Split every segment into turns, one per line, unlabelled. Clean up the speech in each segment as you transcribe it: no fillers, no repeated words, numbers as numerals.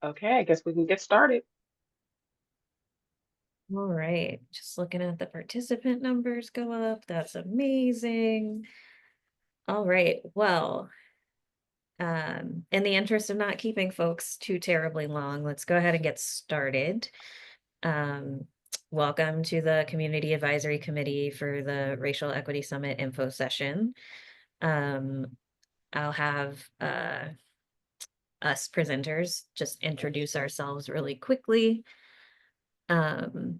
Okay, I guess we can get started.
All right, just looking at the participant numbers go up. That's amazing. All right, well, in the interest of not keeping folks too terribly long, let's go ahead and get started. Um, Welcome to the Community Advisory Committee for the Racial Equity Summit info session. Um, I'll have us presenters just introduce ourselves really quickly. Um,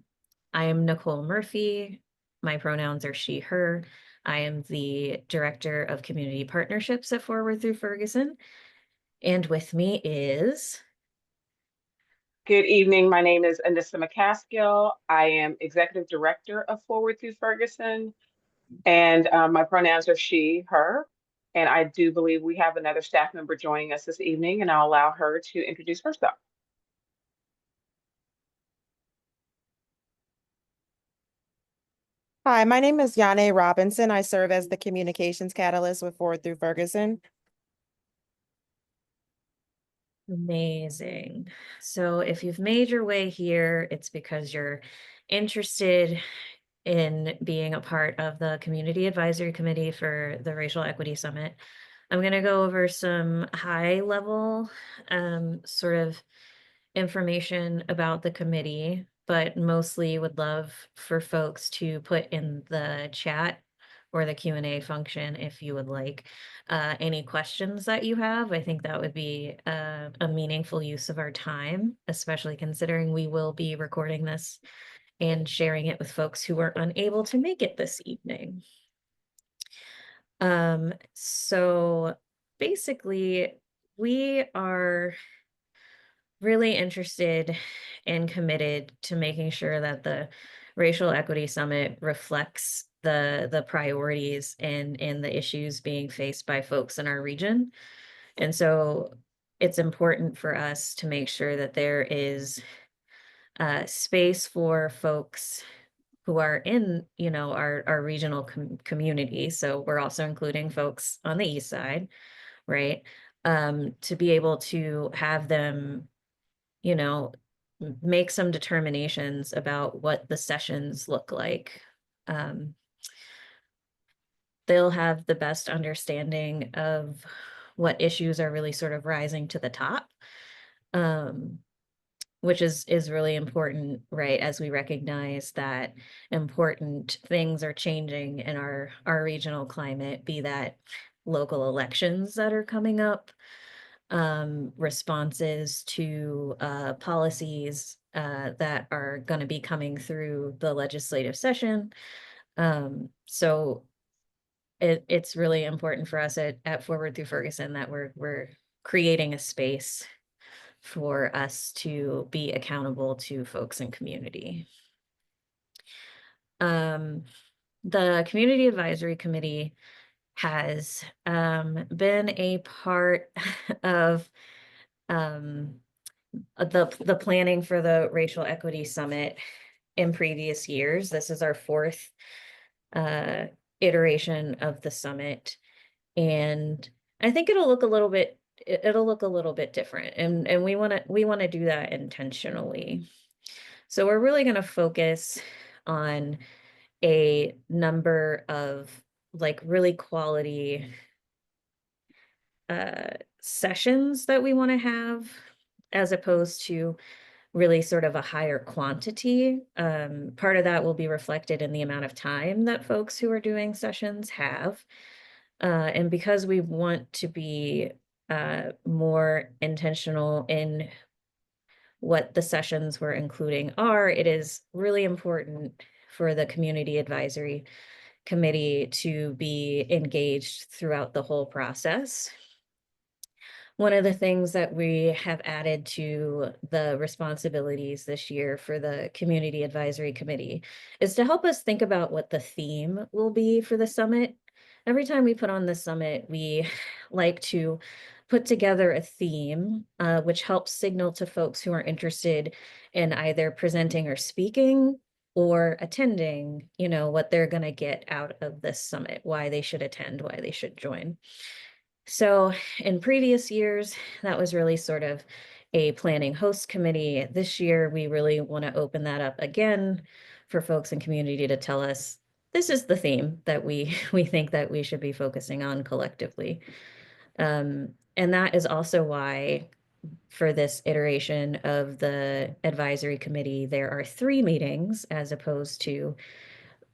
I am Nicole Murphy. My pronouns are she, her. I am the Director of Community Partnerships at Forward Through Ferguson. And with me is
Good evening. My name is Anissa McCaskill. I am Executive Director of Forward Through Ferguson, and my pronouns are she, her. And I do believe we have another staff member joining us this evening, and I'll allow her to introduce herself.
Hi, my name is Yane Robinson. I serve as the communications catalyst with Forward Through Ferguson.
amazing. So if you've made your way here, it's because you're interested in being a part of the Community Advisory Committee for the Racial Equity Summit. I'm going to go over some high level sort of information about the committee, but mostly would love for folks to put in the chat or the Q&A function if you would like any questions that you have. I think that would be a meaningful use of our time, especially considering we will be recording this and sharing it with folks who were unable to make it this evening. So basically, we are really interested and committed to making sure that the Racial Equity Summit reflects the priorities and the issues being faced by folks in our region. And so it's important for us to make sure that there is space for folks who are in, our regional community. So we're also including folks on the east side, right? To be able to have them, you know, make some determinations about what the sessions look like. Um, they'll have the best understanding of what issues are really sort of rising to the top. Which is really important, right? As we recognize that important things are changing in our regional climate, be that local elections that are coming up, responses to policies that are going to be coming through the legislative session. So it's really important for us at Forward Through Ferguson that we're creating a space for us to be accountable to folks in community. The Community Advisory Committee has been a part of the planning for the Racial Equity Summit in previous years. This is our fourth iteration of the summit, and I think it'll look a little bit different, and we want to do that intentionally. So we're really going to focus on a number of like really quality sessions that we want to have, as opposed to really sort of a higher quantity. Part of that will be reflected in the amount of time that folks who are doing sessions have. And because we want to be more intentional in what the sessions we're including are, it is really important for the Community Advisory Committee to be engaged throughout the whole process. One of the things that we have added to the responsibilities this year for the Community Advisory Committee is to help us think about what the theme will be for the summit. Every time we put on the summit, we like to put together a theme, which helps signal to folks who are interested in either presenting or speaking or attending, what they're going to get out of this summit, why they should attend, why they should join. So in previous years, that was really sort of a planning host committee. This year, we really want to open that up again for folks in community to tell us, this is the theme that we think that we should be focusing on collectively. And that is also why for this iteration of the advisory committee, there are 3 meetings as opposed to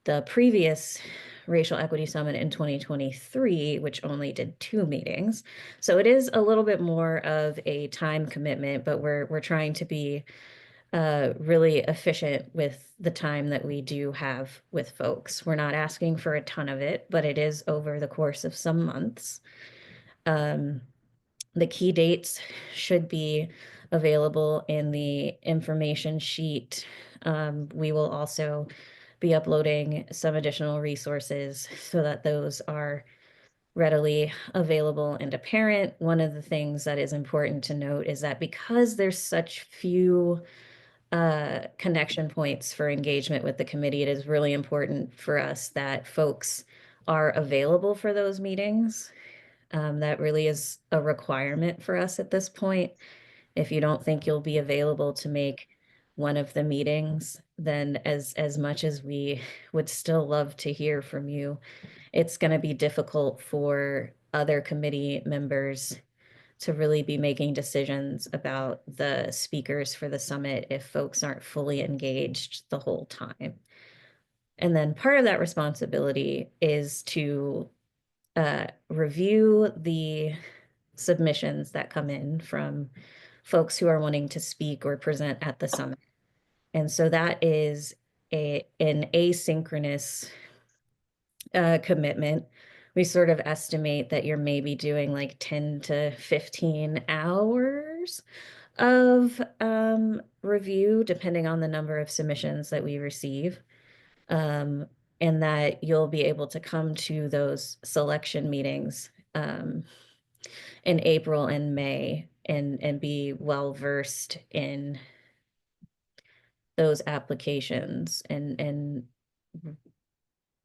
the previous Racial Equity Summit in 2023, which only did 2 meetings. So it is a little bit more of a time commitment, but we're trying to be really efficient with the time that we do have with folks. We're not asking for a ton of it, but it is over the course of some months. The key dates should be available in the information sheet. We will also be uploading some additional resources so that those are readily available and apparent. One of the things that is important to note is that because there's such few connection points for engagement with the committee, it is really important for us that folks are available for those meetings. That really is a requirement for us at this point. If you don't think you'll be available to make one of the meetings, then as much as we would still love to hear from you, it's going to be difficult for other committee members to really be making decisions about the speakers for the summit if folks aren't fully engaged the whole time. And then part of that responsibility is to review the submissions that come in from folks who are wanting to speak or present at the summit. And so that is an asynchronous commitment. We sort of estimate that you're maybe doing like 10 to 15 hours of review, depending on the number of submissions that we receive. And that you'll be able to come to those selection meetings in April and May and be well versed in those applications and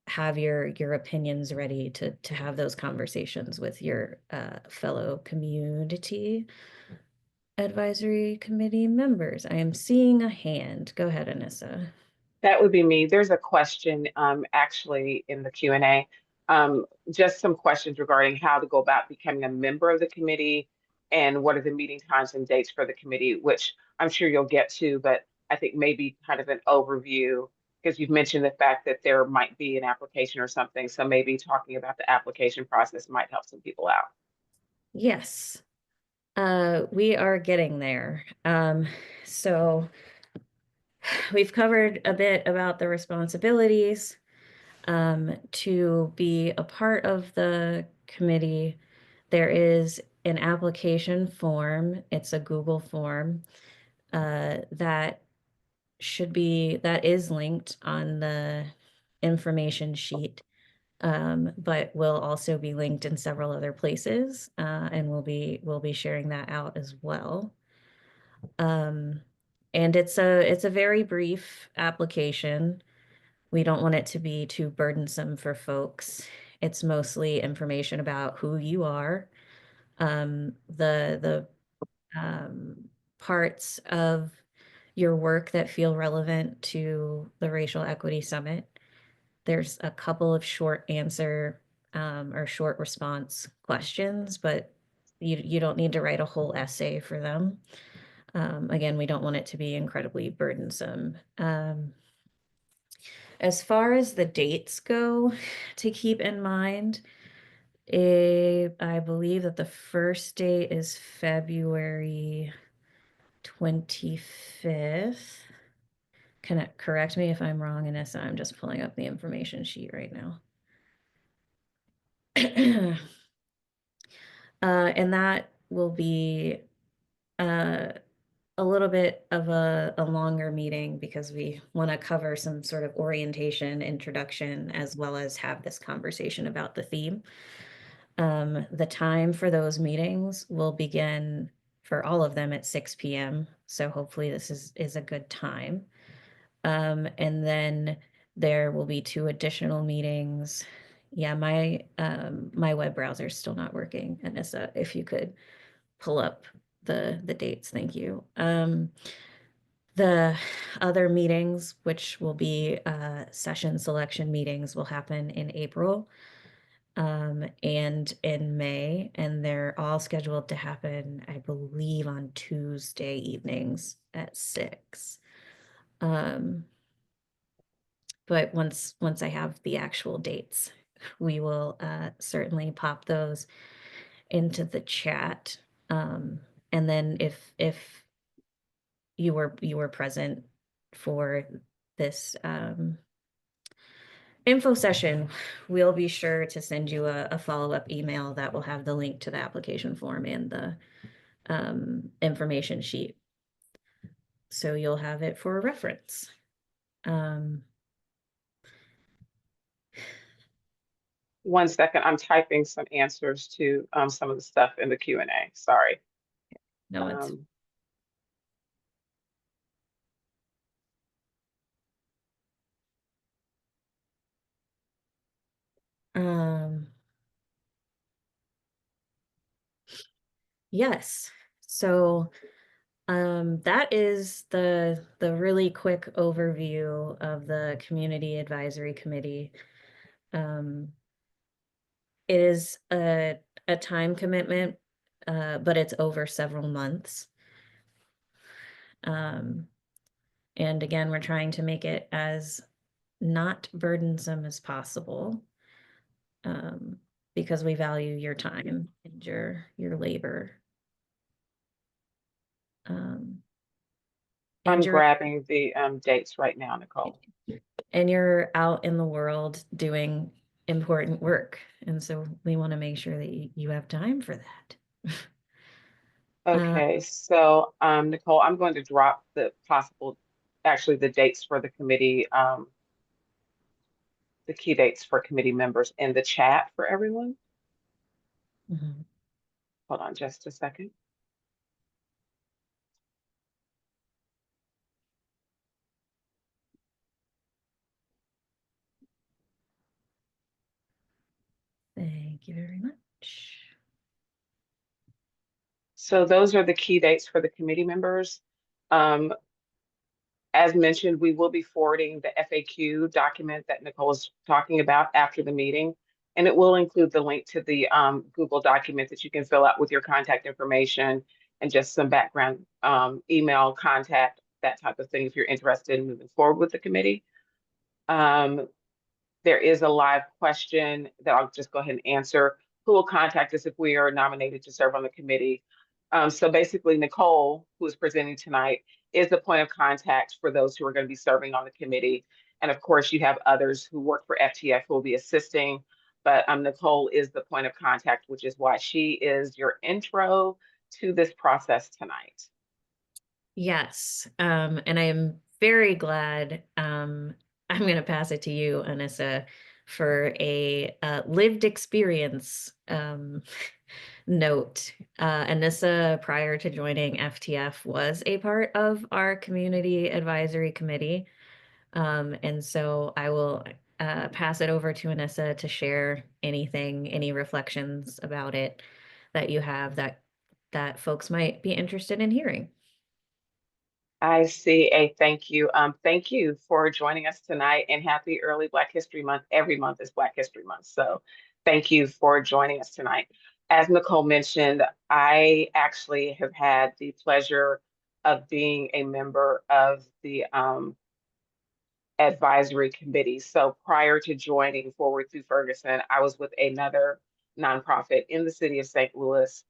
have your opinions ready to have those conversations with your fellow community advisory committee members. I am seeing a hand. Go ahead, Anissa.
That would be me. There's a question actually in the Q&A. Just some questions regarding how to go about becoming a member of the committee and what are the meeting times and dates for the committee, which I'm sure you'll get to, but I think maybe kind of an overview because you've mentioned the fact that there might be an application or something. So maybe talking about the application process might help some people out.
Yes, we are getting there. So we've covered a bit about the responsibilities to be a part of the committee. There is an application form. It's a Google form that is linked on the information sheet, but will also be linked in several other places, and we'll be sharing that out as well. And it's a very brief application. We don't want it to be too burdensome for folks. It's mostly information about who you are, the parts of your work that feel relevant to the Racial Equity Summit. There's a couple of short answer or short response questions, but you don't need to write a whole essay for them. Again, we don't want it to be incredibly burdensome. As far as the dates go, to keep in mind, I believe that the first date is February 25th. Correct me if I'm wrong, Anissa. I'm just pulling up the information sheet right now. And that will be a little bit of a longer meeting because we want to cover some sort of orientation, introduction, as well as have this conversation about the theme. The time for those meetings will begin for all of them at 6 p.m. So hopefully this is a good time. And then there will be 2 additional meetings. Yeah, my web browser is still not working, Anissa. If you could pull up the dates. Thank you. The other meetings, which will be session selection meetings, will happen in April and in May, and they're all scheduled to happen, I believe, on Tuesday evenings at 6. But once I have the actual dates, we will certainly pop those into the chat. And then if you were present for this info session, we'll be sure to send you a follow-up email that will have the link to the application form and the information sheet. So you'll have it for reference.
One second, I'm typing some answers to some of the stuff in the Q&A. Sorry.
No, it's yes. So that is the really quick overview of the Community Advisory Committee. It is a time commitment, but it's over several months. And again, we're trying to make it as not burdensome as possible, because we value your time and your labor.
I'm
And
grabbing the dates right now, Nicole.
And you're out in the world doing important work. And so we want to make sure that you have time for that.
Okay, so Nicole, I'm going to drop the actually the dates for the committee, the key dates for committee members in the chat for everyone.
Mhm.
Hold on just a second.
Thank you very much.
So those are the key dates for the committee members. As mentioned, we will be forwarding the FAQ document that Nicole was talking about after the meeting, and it will include the link to the Google document that you can fill out with your contact information and just some background email contact, that type of thing, if you're interested in moving forward with the committee. There is a live question that I'll just go ahead and answer. Who will contact us if we are nominated to serve on the committee? So basically, Nicole, who is presenting tonight, is the point of contact for those who are going to be serving on the committee. And of course, you have others who work for FTF who will be assisting, but Nicole is the point of contact, which is why she is your intro to this process tonight.
Yes, and I am very glad. I'm going to pass it to you, Anissa, for a lived experience note. Anissa, prior to joining FTF, was a part of our Community Advisory Committee. And so I will pass it over to Anissa to share any reflections about it that you have that folks might be interested in hearing.
I see a thank you. Thank you for joining us tonight, and happy early Black History Month. Every month is Black History Month. So thank you for joining us tonight. As Nicole mentioned, I actually have had the pleasure of being a member of the advisory committee. So prior to joining Forward Through Ferguson, I was with another nonprofit in the city of St. Louis.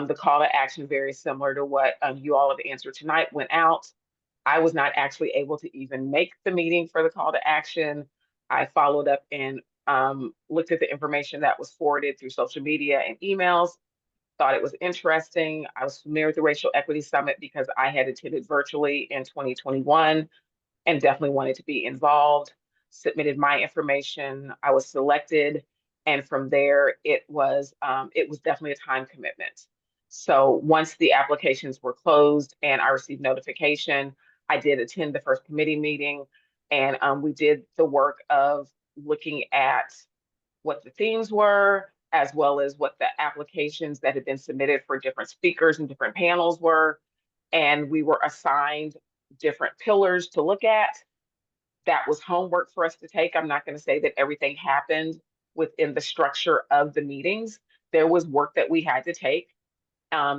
The call to action, very similar to what you all have answered tonight, went out. I was not actually able to even make the meeting for the call to action. I followed up and looked at the information that was forwarded through social media and emails, thought it was interesting. I was familiar with the Racial Equity Summit because I had attended virtually in 2021 and definitely wanted to be involved. Submitted my information. I was selected, and from there, it was definitely a time commitment. So once the applications were closed and I received notification, I did attend the first committee meeting, and we did the work of looking at what the themes were, as well as what the applications that had been submitted for different speakers and different panels were. And we were assigned different pillars to look at. That was homework for us to take. I'm not going to say that everything happened within the structure of the meetings. There was work that we had to take.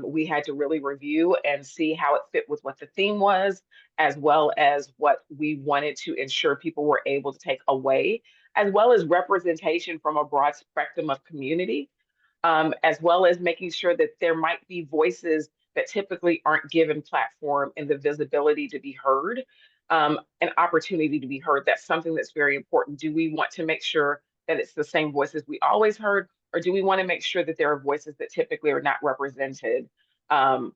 We had to really review and see how it fit with what the theme was, as well as what we wanted to ensure people were able to take away, as well as representation from a broad spectrum of community, as well as making sure that there might be voices that typically aren't given platform and the visibility to be heard, an opportunity to be heard. That's something that's very important. Do we want to make sure that it's the same voices we always heard, or do we want to make sure that there are voices that typically are not represented um,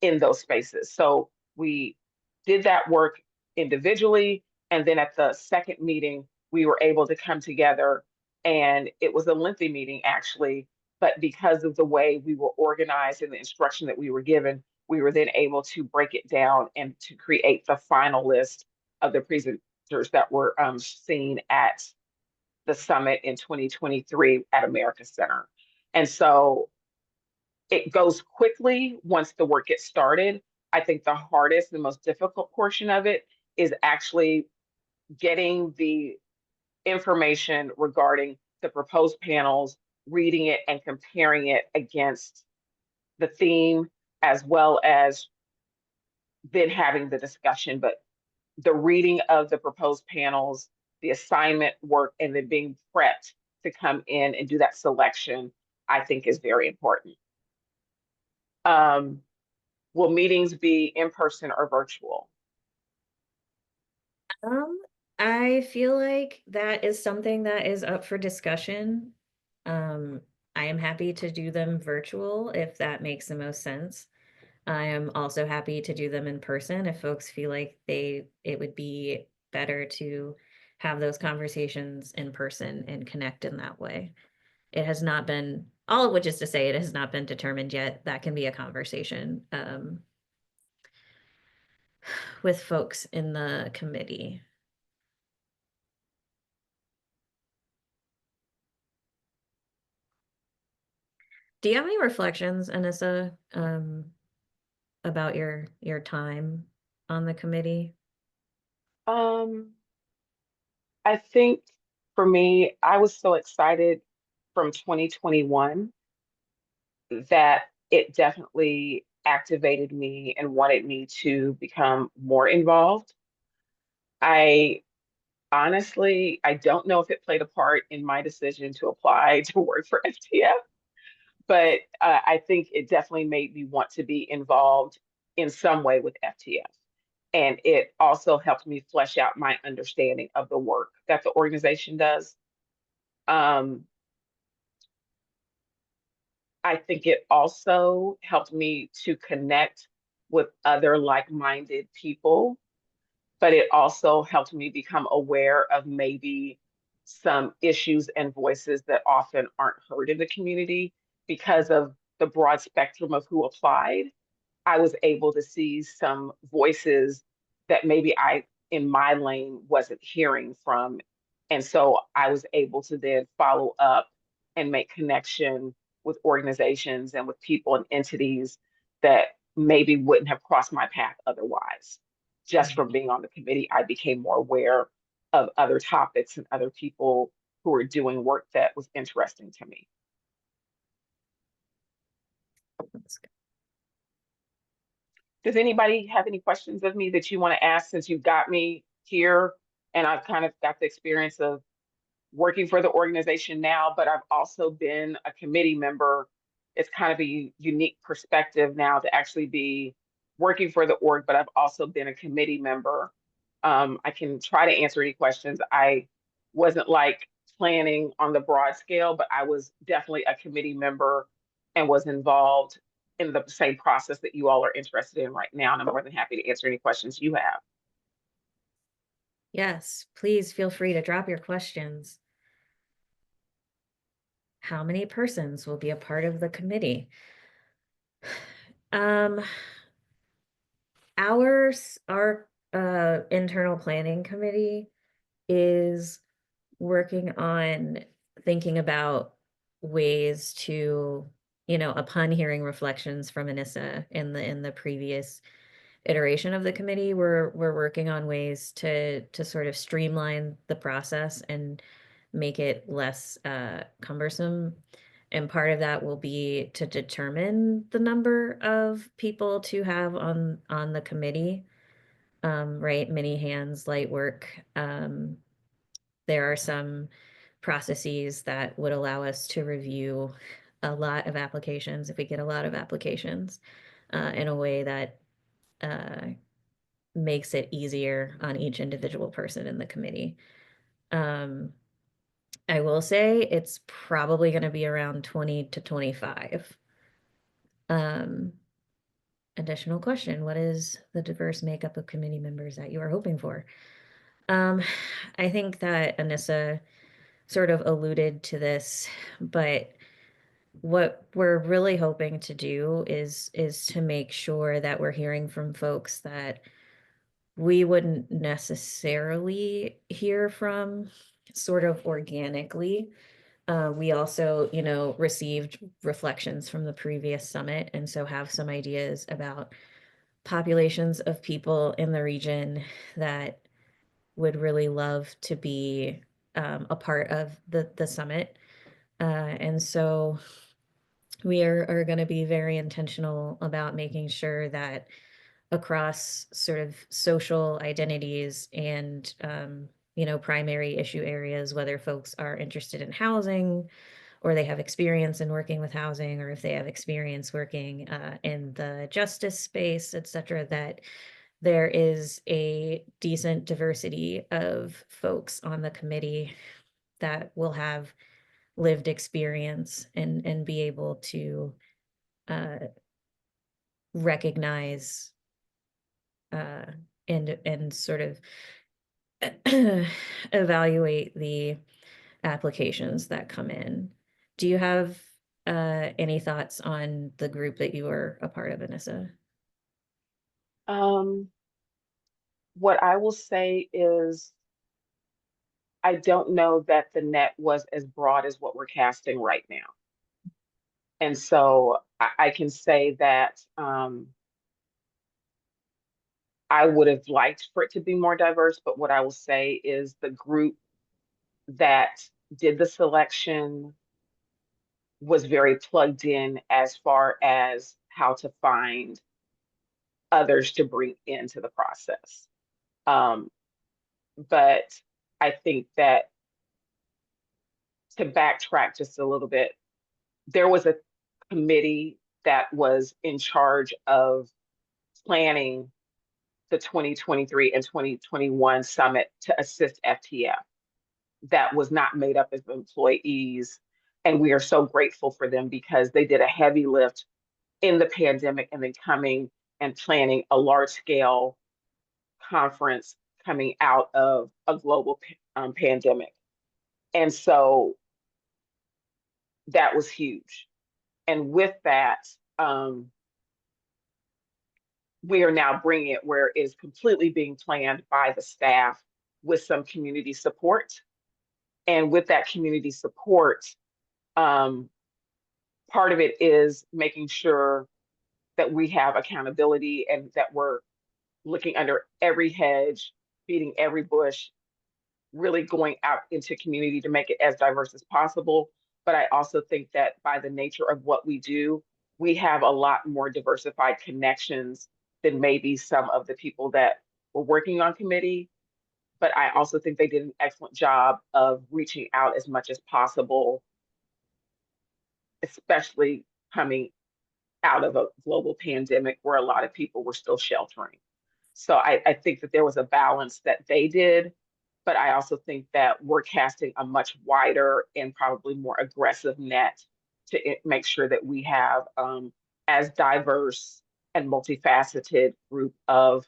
in those spaces? So we did that work individually. And then at the second meeting, we were able to come together, and it was a lengthy meeting actually, but because of the way we were organized and the instruction that we were given, we were then able to break it down and to create the final list of the presenters that were seen at the summit in 2023 at America Center. And so it goes quickly once the work gets started. I think the hardest, the most difficult portion of it is actually getting the information regarding the proposed panels, reading it and comparing it against the theme, as well as then having the discussion. But the reading of the proposed panels, the assignment work, and then being prepped to come in and do that selection, I think is very important. Will meetings be in person or virtual?
I feel like that is something that is up for discussion. I am happy to do them virtual if that makes the most sense. I am also happy to do them in person if folks feel like it would be better to have those conversations in person and connect in that way. It has not been, all of which is to say it has not been determined yet. That can be a conversation with folks in the committee. Do you have any reflections, Anissa, about your time on the committee?
I think for me, I was so excited from 2021 that it definitely activated me and wanted me to become more involved. I honestly, I don't know if it played a part in my decision to apply to work for FTF, but I think it definitely made me want to be involved in some way with FTF. And it also helped me flesh out my understanding of the work that the organization does. Um, I think it also helped me to connect with other like-minded people, but it also helped me become aware of maybe some issues and voices that often aren't heard in the community because of the broad spectrum of who applied. I was able to see some voices that maybe I, in my lane, wasn't hearing from. And so I was able to then follow up and make connection with organizations and with people and entities that maybe wouldn't have crossed my path otherwise. Just from being on the committee, I became more aware of other topics and other people who were doing work that was interesting to me.
That's good.
Does anybody have any questions of me that you want to ask, since you've got me here and I've kind of got the experience of working for the organization now, but I've also been a committee member. It's kind of a unique perspective now to actually be working for the org, but I've also been a committee member. I can try to answer any questions. I wasn't like planning on the broad scale, but I was definitely a committee member and was involved in the same process that you all are interested in right now. And I'm more than happy to answer any questions you have.
Yes, please feel free to drop your questions. How many persons will be a part of the committee? Our internal planning committee is working on thinking about ways to, upon hearing reflections from Anissa in the previous iteration of the committee, we're working on ways to sort of streamline the process and make it less cumbersome. And part of that will be to determine the number of people to have on the committee. Right, many hands, light work. There are some processes that would allow us to review a lot of applications if we get a lot of applications in a way that makes it easier on each individual person in the committee. I will say it's probably going to be around 20 to 25. Additional question, what is the diverse makeup of committee members that you are hoping for? I think that Anissa sort of alluded to this, but what we're really hoping to do is to make sure that we're hearing from folks that we wouldn't necessarily hear from sort of organically. We also, received reflections from the previous summit, and so have some ideas about populations of people in the region that would really love to be a part of the summit. And so we are going to be very intentional about making sure that across sort of social identities and, primary issue areas, whether folks are interested in housing or they have experience in working with housing, or if they have experience working in the justice space, et cetera, that there is a decent diversity of folks on the committee that will have lived experience and be able to recognize and sort of evaluate the applications that come in. Do you have any thoughts on the group that you were a part of, Anissa?
What I will say is I don't know that the net was as broad as what we're casting right now. And so I can say that I would have liked for it to be more diverse, but what I will say is the group that did the selection was very plugged in as far as how to find others to bring into the process. But I think that to backtrack just a little bit, there was a committee that was in charge of planning the 2023 and 2021 summit to assist FTF that was not made up of employees. And we are so grateful for them because they did a heavy lift in the pandemic and then coming and planning a large scale conference coming out of a global pandemic. And so that was huge. And with that, we are now bringing it where it is completely being planned by the staff with some community support. And with that community support, part of it is making sure that we have accountability and that we're looking under every hedge, beating every bush, really going out into community to make it as diverse as possible. But I also think that by the nature of what we do, we have a lot more diversified connections than maybe some of the people that were working on committee. But I also think they did an excellent job of reaching out as much as possible, especially coming out of a global pandemic where a lot of people were still sheltering. So I think that there was a balance that they did, but I also think that we're casting a much wider and probably more aggressive net to make sure that we have as diverse and multifaceted group of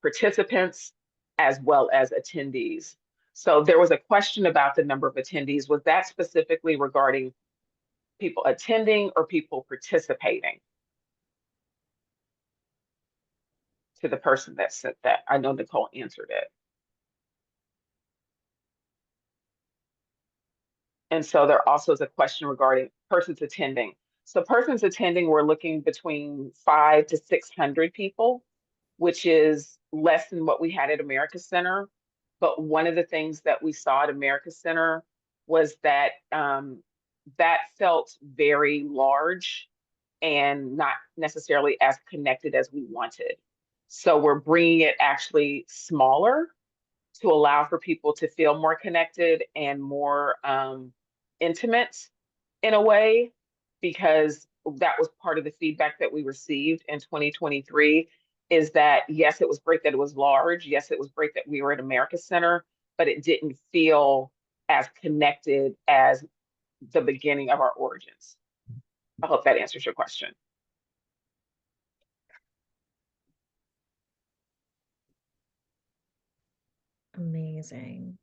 participants as well as attendees. So there was a question about the number of attendees. Was that specifically regarding people attending or people participating? To the person that sent that. I know Nicole answered it. And so there also is a question regarding persons attending. So persons attending, we're looking between 500 to 600 people, which is less than what we had at America Center. But one of the things that we saw at America Center was that that felt very large and not necessarily as connected as we wanted. So we're bringing it actually smaller to allow for people to feel more connected and more intimate in a way, because that was part of the feedback that we received in 2023 is that, yes, it was great that it was large. Yes, it was great that we were at America Center, but it didn't feel as connected as the beginning of our origins. I hope that answers your question.
Amazing.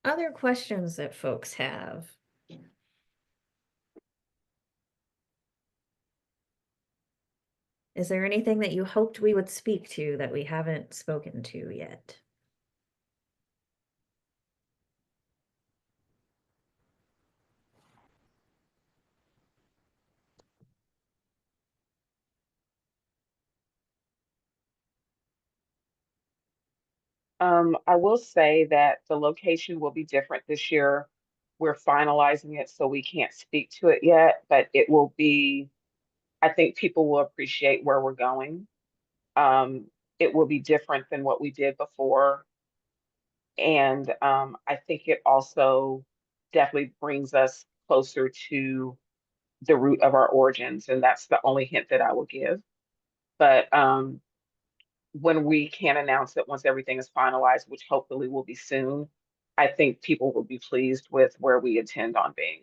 Other questions that folks have? Is there anything that you hoped we would speak to that we haven't spoken to yet?
I will say that the location will be different this year. We're finalizing it, so we can't speak to it yet, but it will be, I think people will appreciate where we're going. It will be different than what we did before. And I think it also definitely brings us closer to the root of our origins. And that's the only hint that I will give. But when we can announce it, once everything is finalized, which hopefully will be soon, I think people will be pleased with where we intend on being.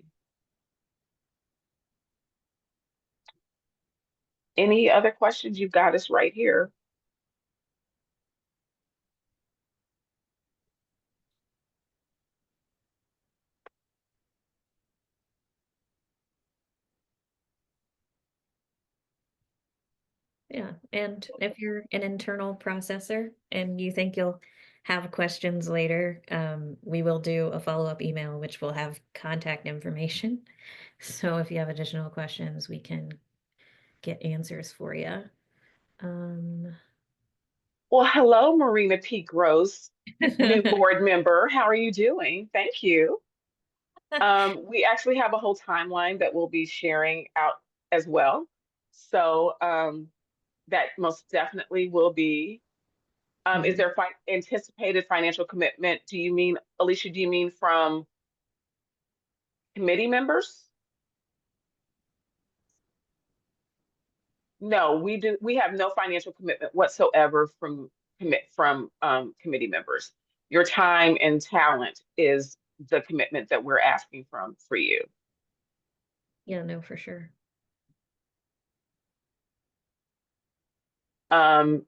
Any other questions? You've got us right here.
Yeah, and if you're an internal processor and you think you'll have questions later, we will do a follow-up email, which will have contact information. So if you have additional questions, we can get answers for you.
Well, hello, Marina P. Gross, new board member. How are you doing? Thank you. We actually have a whole timeline that we'll be sharing out as well. So that most definitely will be. Is there anticipated financial commitment? Do you mean, Alicia, do you mean from committee members? No, we have no financial commitment whatsoever from committee members. Your time and talent is the commitment that we're asking from for you.
Yeah, no, for sure.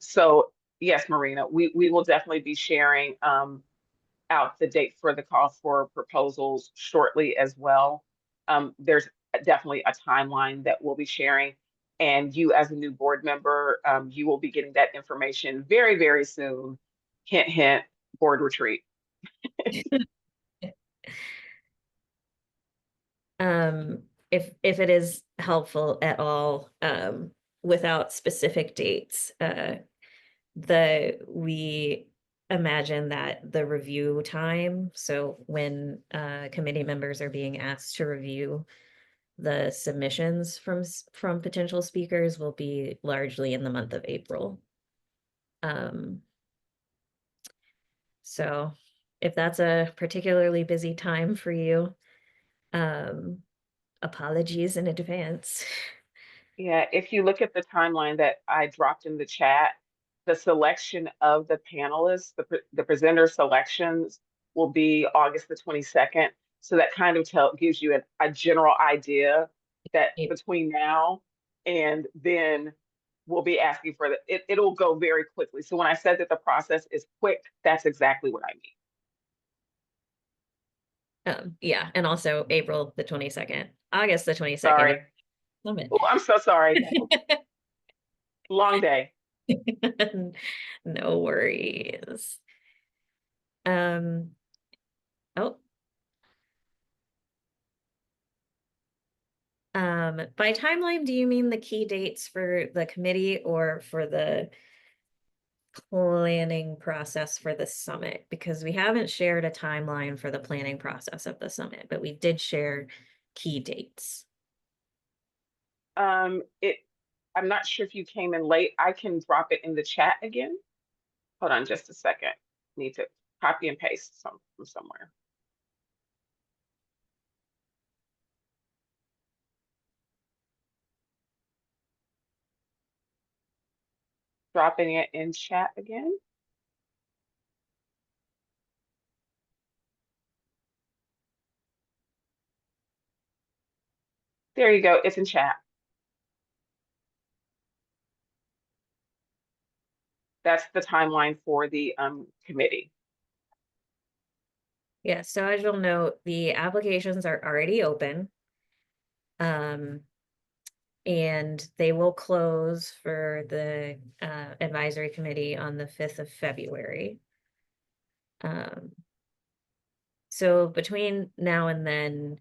So yes, Marina, we will definitely be sharing out the date for the call for proposals shortly as well. There's definitely a timeline that we'll be sharing. And you as a new board member, you will be getting that information very, very soon. Hint, hint, board retreat.
If it is helpful at all, without specific dates, we imagine that the review time, so when committee members are being asked to review the submissions from potential speakers, will be largely in the month of April. So if that's a particularly busy time for you, apologies in advance.
Yeah, if you look at the timeline that I dropped in the chat, the selection of the panelists, the presenter selections will be August the 22nd. So that kind of gives you a general idea that between now and then we'll be asking for it'll go very quickly. So when I said that the process is quick, that's exactly what I mean.
Yeah, and also April the 22nd, August the 22nd.
Sorry. Oh, I'm so sorry. Long day.
No worries. Oh, By timeline, do you mean the key dates for the committee or for the planning process for the summit? Because we haven't shared a timeline for the planning process of the summit, but we did share key dates.
I'm not sure if you came in late. I can drop it in the chat again. Hold on just a second. Need to copy and paste from somewhere. Dropping it in chat again. There you go. It's in chat. That's the timeline for the committee.
Yeah, so as you'll note, the applications are already open. And they will close for the advisory committee on the 5th of February. So between now and then,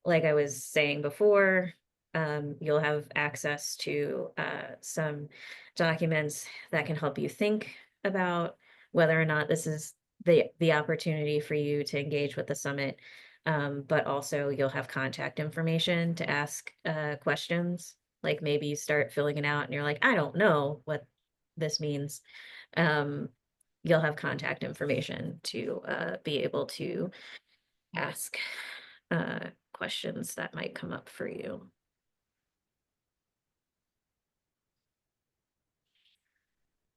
like I was saying before, you'll have access to some documents that can help you think about whether or not this is the opportunity for you to engage with the summit. But also you'll have contact information to ask questions. Like maybe you start filling it out and you're like, I don't know what this means. You'll have contact information to be able to ask questions that might come up for you.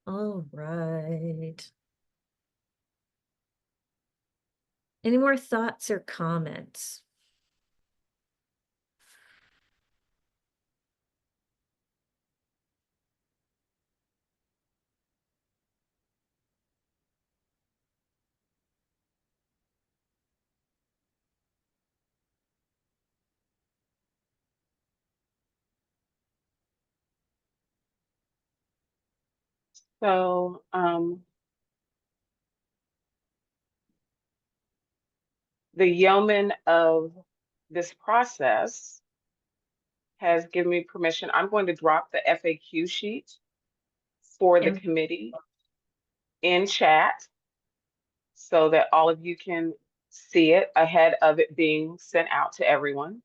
All right. Any more thoughts or comments?
So the yeoman of this process has given me permission. I'm going to drop the FAQ sheet for the
Yeah.
committee in chat so that all of you can see it ahead of it being sent out to everyone.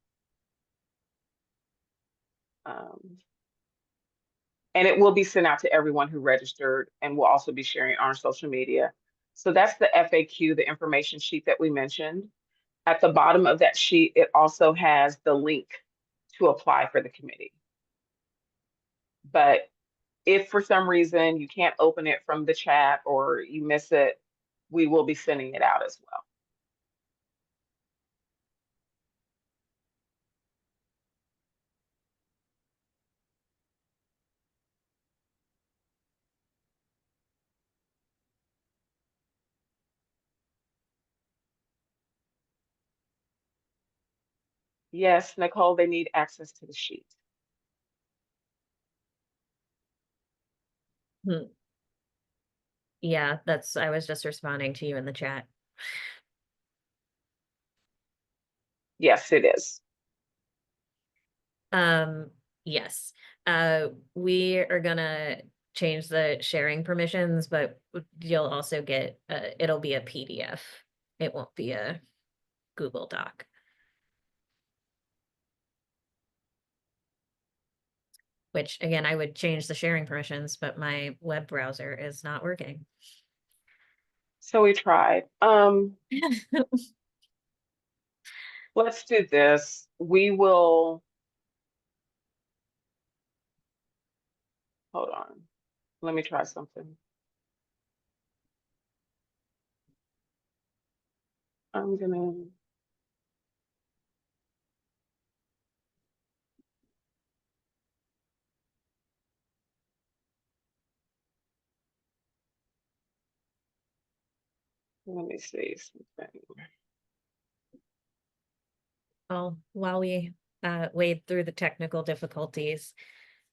And it will be sent out to everyone who registered, and we'll also be sharing it on our social media. So that's the FAQ, the information sheet that we mentioned. At the bottom of that sheet, it also has the link to apply for the committee. But if for some reason you can't open it from the chat or you miss it, we will be sending it out as well. Yes, Nicole, they need access to the sheet.
Yeah, I was just responding to you in the chat.
Yes, it is.
Yes. We are gonna change the sharing permissions, but you'll also get it'll be a PDF. It won't be a Google Doc. Which again, I would change the sharing permissions, but my web browser is not working.
So we tried. Let's do this. We will, hold on. Let me try something. I'm gonna, let me see something.
Well, while we wade through the technical difficulties,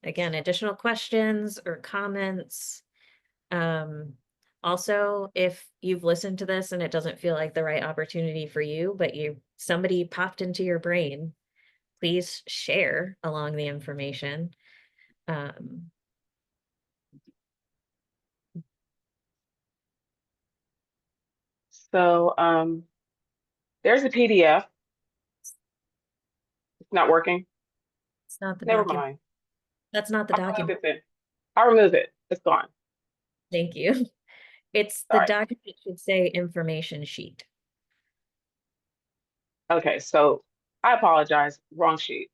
again, additional questions or comments. Also, if you've listened to this and it doesn't feel like the right opportunity for you, but somebody popped into your brain please share along the information.
So there's a PDF. It's not working.
It's not the
Never
document.
mind.
That's not the
I'll remove
document.
it then. I'll remove it. It's gone.
Thank you. It's
All
the
right.
document should say information sheet.
Okay, so I apologize. Wrong sheet.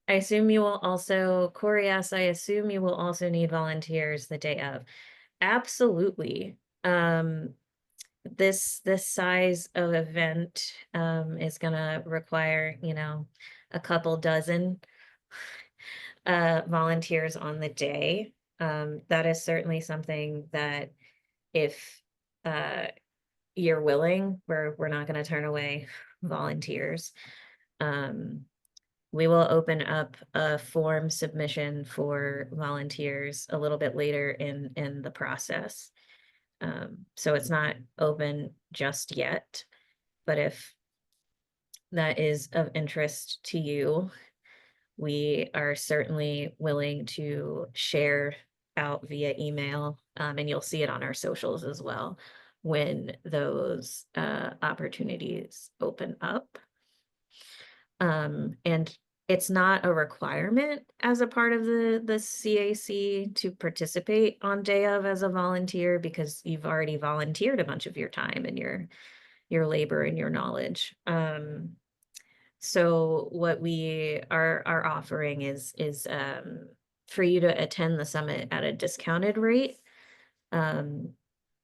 I assume you will also, Corey asks, I assume you will also need volunteers the day of. Absolutely. This size of event is gonna require, you know, a couple dozen volunteers on the day. That is certainly something that if you're willing, we're not gonna turn away volunteers. We will open up a form submission for volunteers a little bit later in the process. So it's not open just yet, but if that is of interest to you, we are certainly willing to share out via email, and you'll see it on our socials as well when those opportunities open up. And it's not a requirement as a part of the CAC to participate on day of as a volunteer, because you've already volunteered a bunch of your time and your labor and your knowledge. So what we are offering is for you to attend the summit at a discounted rate.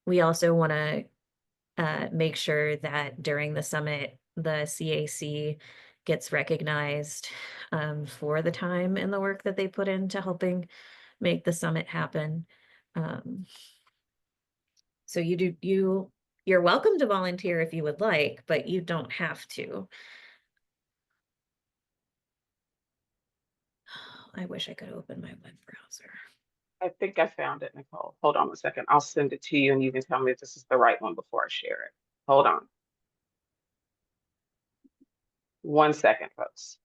We also want to make sure that during the summit, the CAC gets recognized for the time and the work that they put into helping make the summit happen. So you're welcome to volunteer if you would like, but you don't have to. I wish I could open my web browser.
I think I found it, Nicole. Hold on 1 second. I'll send it to you and you can tell me if this is the right one before I share it. Hold on. 1 second, folks.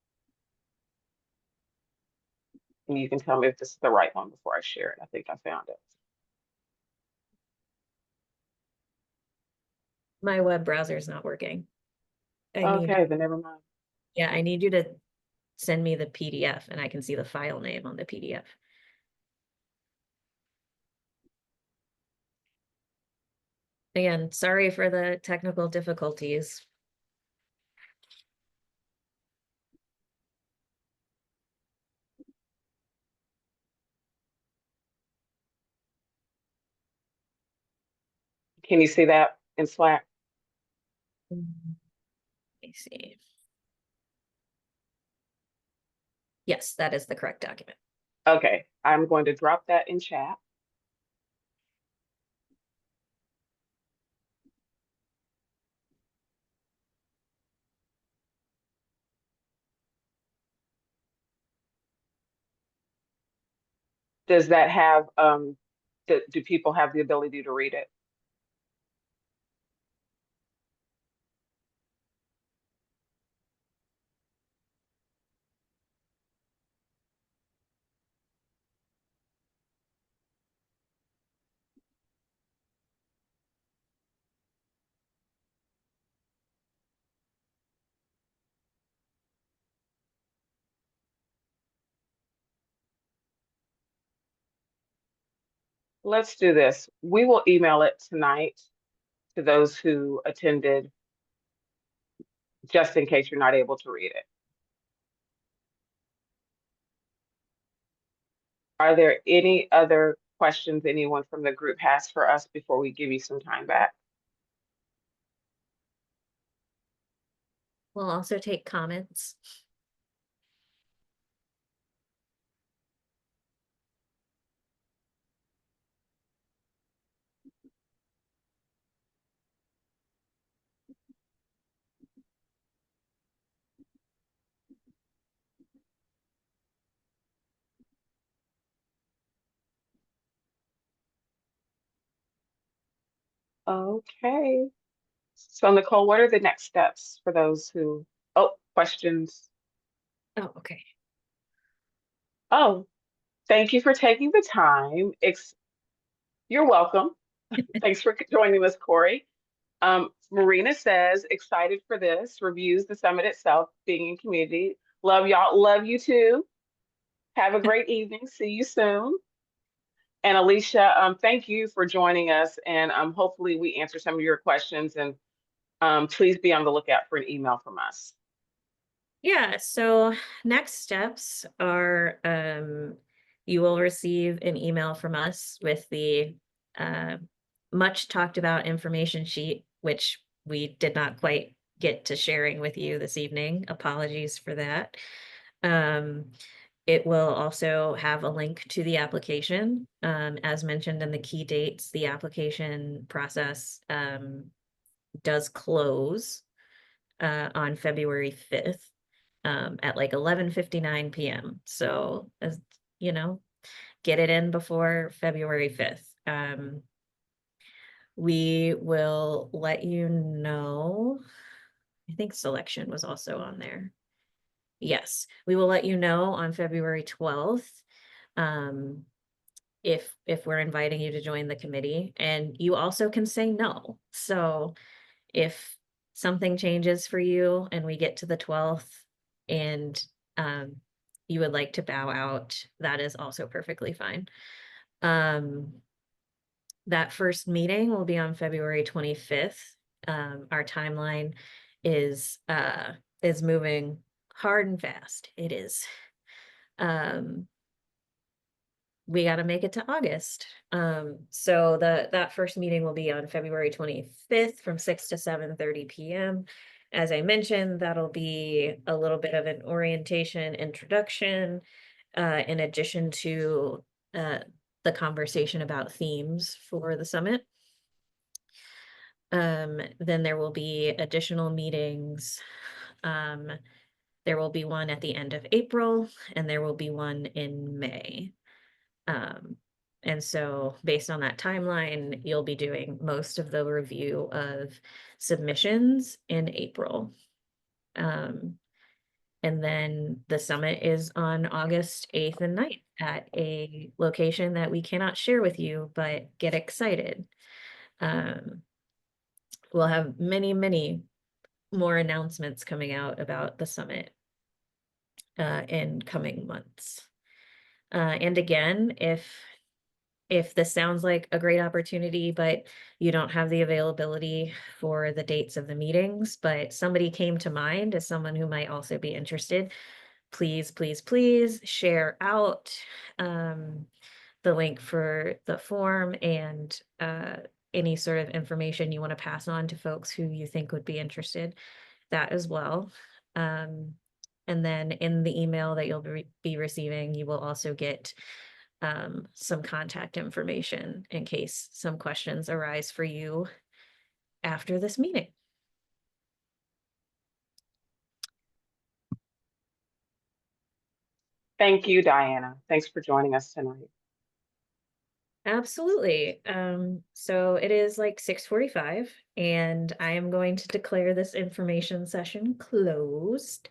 And you can tell me if this is the right one before I share it. I think I found it.
My web browser is not working.
Okay, then never mind.
Yeah, I need you to send me the PDF and I can see the file name on the PDF. Again, sorry for the technical difficulties.
Can you see that in Slack?
Let me see. Yes, that is the correct document.
Okay, I'm going to drop that in chat. Does that have, do people have the ability to read it? Let's do this. We will email it tonight to those who attended, just in case you're not able to read it. Are there any other questions anyone from the group has for us before we give you some time back?
We'll also take comments.
Okay. So Nicole, what are the next steps for those who, oh, questions?
Oh, okay.
Oh, thank you for taking the time. You're welcome. Thanks for joining us, Corey. Marina says, excited for this, reviews the summit itself, being in community. Love y'all. Love you too. Have a great evening. See you soon. And Alicia, thank you for joining us. And hopefully we answer some of your questions. And please be on the lookout for an email from us.
Yeah, so next steps are you will receive an email from us with the much talked about information sheet, which we did not quite get to sharing with you this evening. Apologies for that. It will also have a link to the application. As mentioned in the key dates, the application process does close on February 5th at like 11:59 p.m. So, as you know, get it in before February 5th. We will let you know. I think selection was also on there. Yes, we will let you know on February 12th if we're inviting you to join the committee, and you also can say no. So if something changes for you and we get to the 12th and you would like to bow out, that is also perfectly fine. That first meeting will be on February 25th. Our timeline is moving hard and fast. It is. We got to make it to August. So that first meeting will be on February 25th from 6 to 7:30 p.m. As I mentioned, that'll be a little bit of an orientation introduction, in addition to the conversation about themes for the summit. Then there will be additional meetings. There will be one at the end of April, and there will be one in May. And so based on that timeline, you'll be doing most of the review of submissions in April. And then the summit is on August 8th and 9th at a location that we cannot share with you, but get excited. We'll have many, many more announcements coming out about the summit in coming months. And again, if this sounds like a great opportunity, but you don't have the availability for the dates of the meetings, but somebody came to mind as someone who might also be interested, please, please, please share out the link for the form and any sort of information you want to pass on to folks who you think would be interested, that as well. And then in the email that you'll be receiving, you will also get some contact information in case some questions arise for you after this meeting.
Thank you, Diana. Thanks for joining us tonight.
Absolutely. So it is like 6:45 and I am going to declare this information session closed.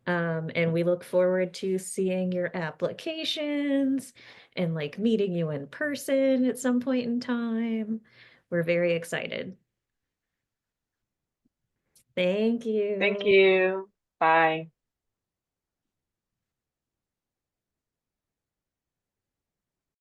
And we look forward to seeing your applications and like meeting you in person at some point in time. We're very excited. Thank you.
Thank you. Bye.